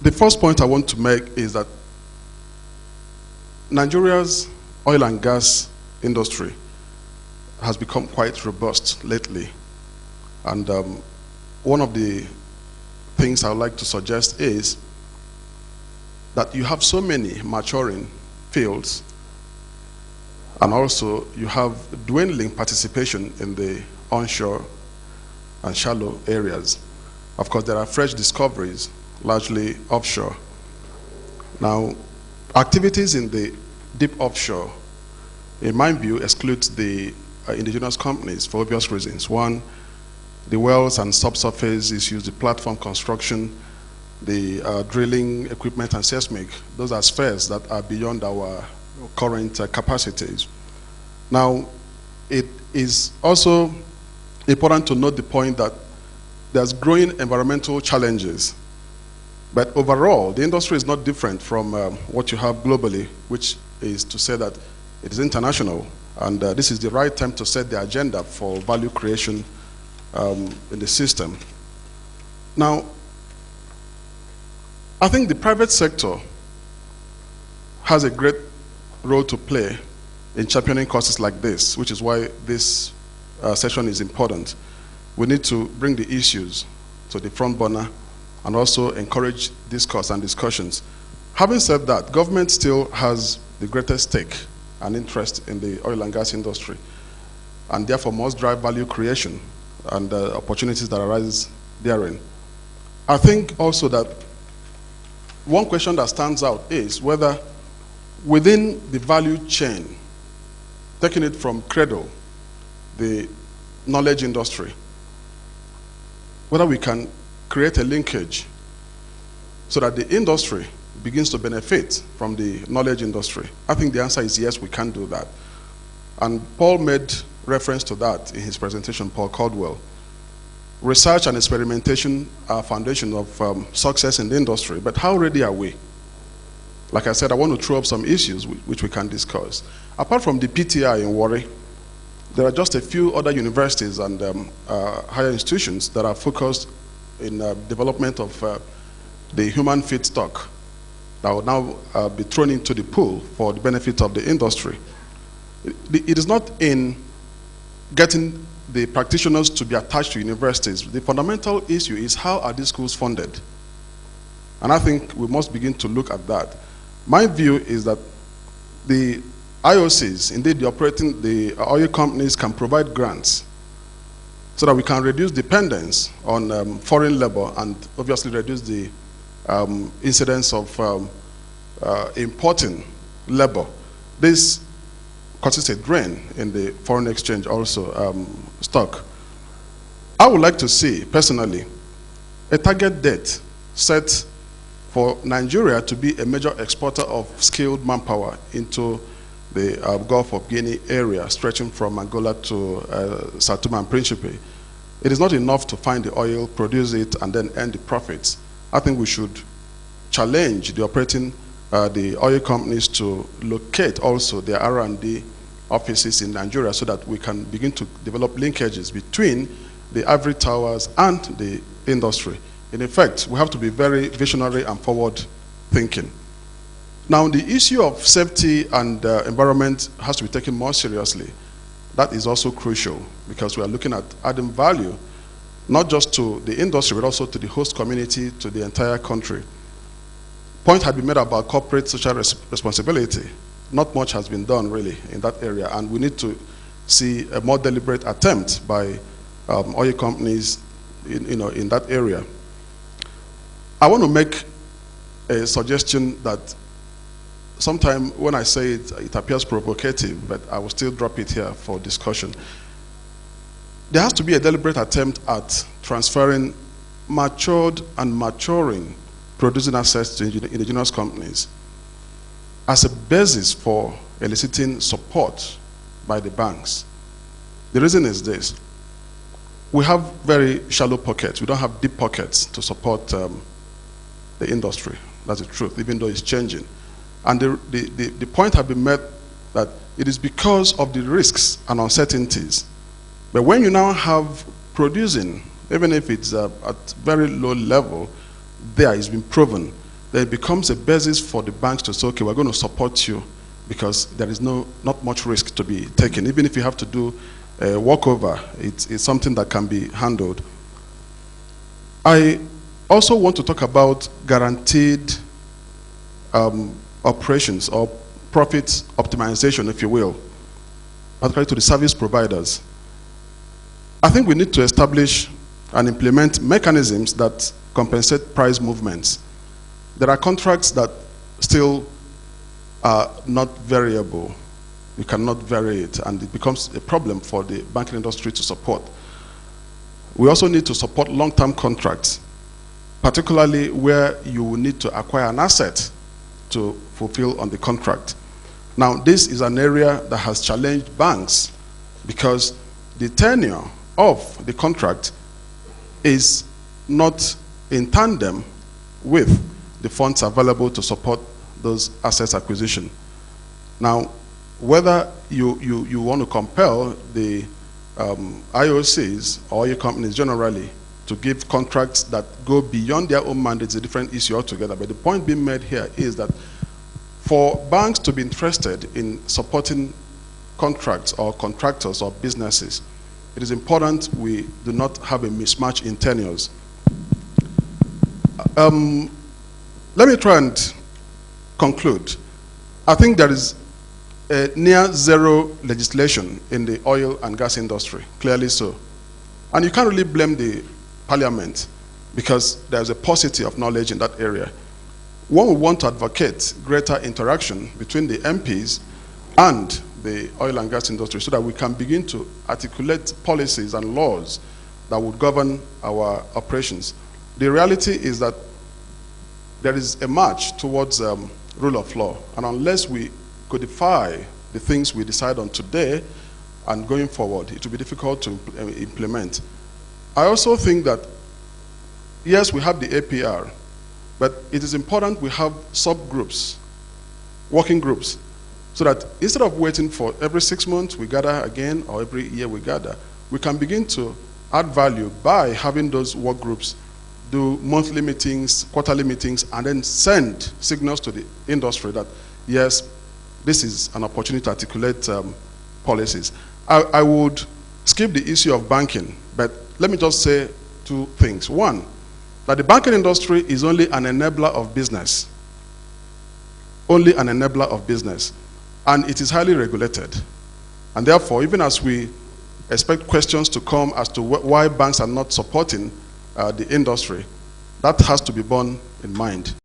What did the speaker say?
The first point I want to make is that Nigeria's oil and gas industry has become quite robust lately. And one of the things I would like to suggest is that you have so many maturing fields, and also you have dwindling participation in the onshore and shallow areas. Of course, there are fresh discoveries, largely offshore. Now, activities in the deep offshore, in my view, excludes the indigenous companies for obvious reasons. One, the wells and subsurface issues, the platform construction, the drilling equipment and seismic. Those are spheres that are beyond our current capacities. Now, it is also important to note the point that there's growing environmental challenges. But overall, the industry is not different from what you have globally, which is to say that it is international. And this is the right time to set the agenda for value creation in the system. Now, I think the private sector has a great role to play in championing causes like this, which is why this session is important. We need to bring the issues to the front burner and also encourage discourse and discussions. Having said that, government still has the greatest stake and interest in the oil and gas industry, and therefore must drive value creation and opportunities that arise therein. I think also that one question that stands out is whether within the value chain, taking it from cradle, the knowledge industry, whether we can create a linkage so that the industry begins to benefit from the knowledge industry. I think the answer is yes, we can do that. And Paul made reference to that in his presentation, Paul Caldwell. Research and experimentation are foundation of success in the industry, but how ready are we? Like I said, I want to throw up some issues which we can discuss. Apart from the PTI in Warri, there are just a few other universities and higher institutions that are focused in development of the human feedstock that will now be thrown into the pool for the benefit of the industry. It is not in getting the practitioners to be attached to universities. The fundamental issue is how are these schools funded? And I think we must begin to look at that. My view is that the IOCs, indeed the oil companies, can provide grants so that we can reduce dependence on foreign labor and obviously reduce the incidence of importing labor. This causes a drain in the foreign exchange also stock. I would like to see, personally, a target date set for Nigeria to be a major exporter of skilled manpower into the Gulf of Guinea area, stretching from Angola to Sao Tome and Principe. It is not enough to find the oil, produce it, and then earn the profits. I think we should challenge the oil companies to locate also their R&D offices in Nigeria so that we can begin to develop linkages between the ivory towers and the industry. In effect, we have to be very visionary and forward thinking. Now, the issue of safety and environment has to be taken more seriously. That is also crucial because we are looking at adding value, not just to the industry, but also to the host community, to the entire country. Point had been made about corporate social responsibility. Not much has been done really in that area, and we need to see a more deliberate attempt by oil companies in that area. I want to make a suggestion that sometimes when I say it, it appears provocative, but I will still drop it here for discussion. There has to be a deliberate attempt at transferring matured and maturing producing assets to indigenous companies as a basis for eliciting support by the banks. The reason is this. We have very shallow pockets. We don't have deep pockets to support the industry. That's the truth, even though it's changing. And the point has been made that it is because of the risks and uncertainties. But when you now have producing, even if it's at very low level, there it's been proven then it becomes a basis for the banks to say, okay, we're going to support you because there is not much risk to be taken. Even if you have to do a walkover, it's something that can be handled. I also want to talk about guaranteed operations or profit optimization, if you will, particularly to the service providers. I think we need to establish and implement mechanisms that compensate price movements. There are contracts that still are not variable. You cannot vary it, and it becomes a problem for the banking industry to support. We also need to support long-term contracts, particularly where you will need to acquire an asset to fulfill on the contract. Now, this is an area that has challenged banks because the tenure of the contract is not in tandem with the funds available to support those assets acquisition. Now, whether you want to compel the IOCs or your companies generally to give contracts that go beyond their own mandate is a different issue altogether. But the point being made here is that for banks to be interested in supporting contracts or contractors or businesses, it is important we do not have a mismatch in tenures. Let me try and conclude. I think there is a near zero legislation in the oil and gas industry, clearly so. And you can't really blame the parliament because there's a paucity of knowledge in that area. One would want to advocate greater interaction between the MPs and the oil and gas industry so that we can begin to articulate policies and laws that would govern our operations. The reality is that there is a march towards rule of law, and unless we codify the things we decide on today and going forward, it will be difficult to implement. I also think that, yes, we have the APR, but it is important we have subgroups, working groups, so that instead of waiting for every 6 months we gather again or every year we gather, we can begin to add value by having those work groups do monthly meetings, quarterly meetings, and then send signals to the industry that, yes, this is an opportunity to articulate policies. I would skip the issue of banking, but let me just say two things. One, that the banking industry is only an enabler of business. Only an enabler of business. And it is highly regulated. And therefore, even as we expect questions to come as to why banks are not supporting the industry, that has to be borne in mind.